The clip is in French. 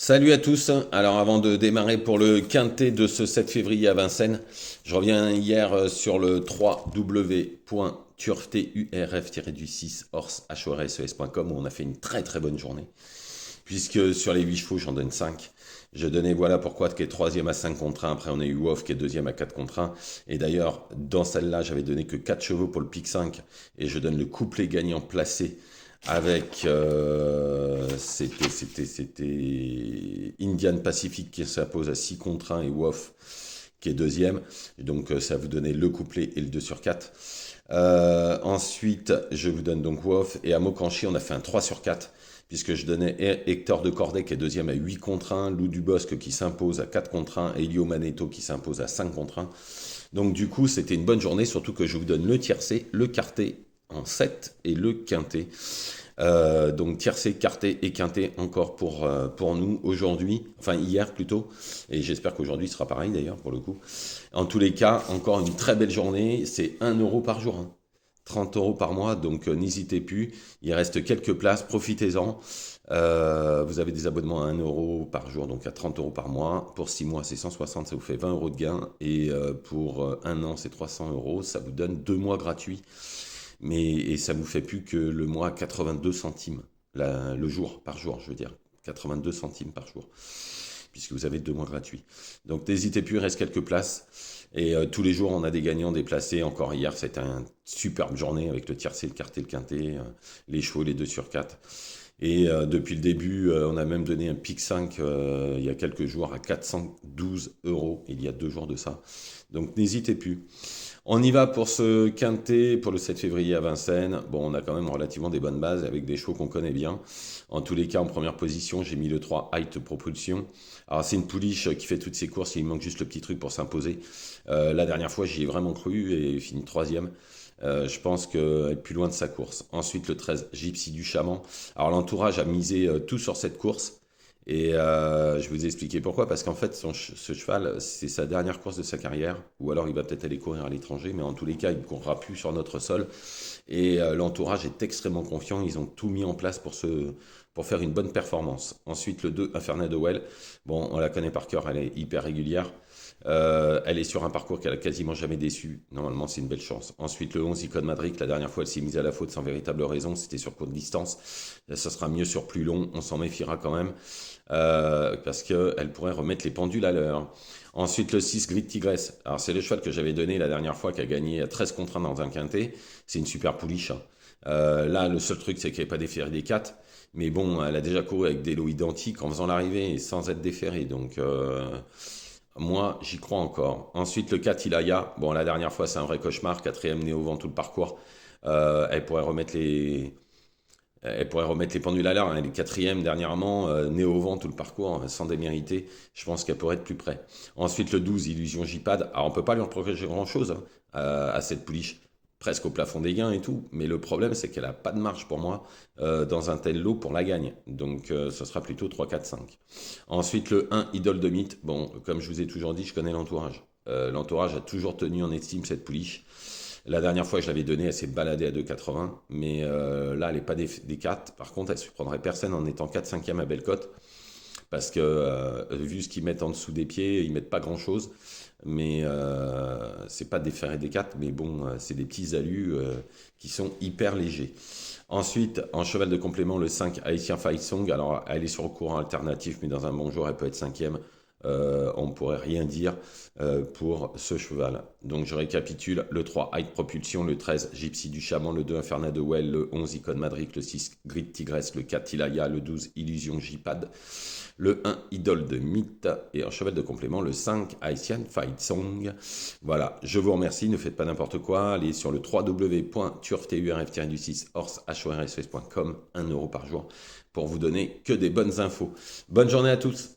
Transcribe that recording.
Salut à tous. Alors avant de démarrer pour le quintet de ce 7 février à Vincennes, je reviens hier sur le www.turf-6horse.com où on a fait une très très bonne journée. Puisque sur les 8 chevaux, j'en donne 5. Je donnais voilà pourquoi qui est troisième à 5 contre 1. Après, on a eu Woff qui est deuxième à 4 contre 1. Et d'ailleurs, dans celle-là, j'avais donné que 4 chevaux pour le pic 5. Et je donne le couplet gagnant placé avec c'était Indian Pacific qui s'impose à 6 contre 1 et Woff qui est deuxième. Et donc ça vous donnait le couplet et le 2 sur 4. Ensuite, je vous donne donc Woff et à Mokanchi, on a fait un 3 sur 4 puisque je donnais Hector de Corday qui est deuxième à 8 contre 1, Lou Dubosc qui s'impose à 4 contre 1 et Elio Manetto qui s'impose à 5 contre 1. Donc du coup, c'était une bonne journée, surtout que je vous donne le tiercé, le quarté en 7 et le quintet. Donc tiercé, quarté et quintet encore pour nous aujourd'hui, enfin hier plutôt, et j'espère qu'aujourd'hui sera pareil d'ailleurs pour le coup. En tous les cas, encore une très belle journée, c'est 1 € par jour, hein. 30 € par mois, donc n'hésitez plus, il reste quelques places, profitez-en. Vous avez des abonnements à 1 € par jour, donc à 30 € par mois. Pour 6 mois, c'est 160, ça vous fait 20 € de gain. Et pour un an, c'est 300 €, ça vous donne 2 mois gratuits. Et ça vous fait plus que le mois 82 centimes, le jour, par jour, je veux dire. 82 centimes par jour, puisque vous avez 2 mois gratuits. Donc n'hésitez plus, il reste quelques places. Et tous les jours, on a des gagnants déplacés. Encore hier, c'était une superbe journée avec le tiercé, le quarté, le quintet, les chevaux, les 2 sur 4. Et depuis le début, on a même donné un pic 5 il y a quelques jours à 412 €, il y a 2 jours de ça. Donc n'hésitez plus. On y va pour ce quintet, pour le 7 février à Vincennes. Bon, on a quand même relativement des bonnes bases avec des chevaux qu'on connaît bien. En tous les cas, en première position, j'ai mis le 3 Height Propulsion. Alors, c'est une pouliche qui fait toutes ses courses, il manque juste le petit truc pour s'imposer. La dernière fois, j'y ai vraiment cru et fini troisième. Je pense qu'elle est plus loin de sa course. Ensuite, le 13 Gypsy du Chaman. Alors, l'entourage a misé tout sur cette course. Et je vous ai expliqué pourquoi, parce qu'en fait, ce cheval, c'est sa dernière course de sa carrière, ou alors il va peut-être aller courir à l'étranger, mais en tous les cas, il ne courra plus sur notre sol. Et l'entourage est extrêmement confiant, ils ont tout mis en place pour faire une bonne performance. Ensuite, le 2, Infernal de Well, bon, on la connaît par cœur, elle est hyper régulière. Elle est sur un parcours qu'elle a quasiment jamais déçu. Normalement, c'est une belle chance. Ensuite, le 11, Icon Madrid. La dernière fois, elle s'est mise à la faute sans véritable raison. C'était sur courte distance. Ça sera mieux sur plus long. On s'en méfiera quand même. Parce qu'elle pourrait remettre les pendules à l'heure. Ensuite, le 6, Grid Tigresse. Alors, c'est le cheval que j'avais donné la dernière fois, qui a gagné à 13 contre 1 dans un quintet. C'est une super pouliche, hein. Là, le seul truc, c'est qu'elle n'est pas déférée des 4. Mais bon, elle a déjà couru avec des lots identiques en faisant l'arrivée et sans être déférée. Donc, moi, j'y crois encore. Ensuite, le 4, Ilaya. Bon, la dernière fois, c'est un vrai cauchemar. Quatrième néo vent tout le parcours. Elle pourrait remettre les pendules à l'heure. Elle est quatrième dernièrement, néo vent tout le parcours, sans démériter. Je pense qu'elle pourrait être plus près. Ensuite, le 12, Illusion J-Pad. Alors, on peut pas lui reprocher grand-chose, hein, à cette pouliche. Presque au plafond des gains et tout. Mais le problème, c'est qu'elle a pas de marge pour moi dans un tel lot pour la gagne. Donc, ce sera plutôt 3, 4, 5. Ensuite, le 1, Idole de Mythe. Bon, comme je vous ai toujours dit, je connais l'entourage. L'entourage a toujours tenu en estime cette pouliche. La dernière fois, je l'avais donnée, elle s'est baladée à 2,80. Mais là, elle n'est pas des 4. Par contre, elle ne surprendrait personne en étant 4 5 à Bellecote. Parce que vu ce qu'ils mettent en dessous des pieds, ils mettent pas grand-chose. Mais c'est pas des fers et des 4, mais bon, c'est des petits alus qui sont hyper légers. Ensuite, en cheval de complément, le 5 Haïtien Fight Song. Alors, elle est sur le courant alternatif, mais dans un bon jour, elle peut être cinquième. On ne pourrait rien dire pour ce cheval. Donc je récapitule, le 3 Height Propulsion, le 13 Gypsy du Chaman, le 2 Infernal de Well, le 11 Icon Madrid, le 6 Grid Tigresse, le 4 Ilaya, le 12 Illusion J-Pad, le 1 Idole de Mythe et en cheval de complément le 5 Haitian Fight Song. Voilà, je vous remercie, ne faites pas n'importe quoi, allez sur le www.turf-6horse.com, 1 € par jour pour vous donner que des bonnes infos. Bonne journée à tous.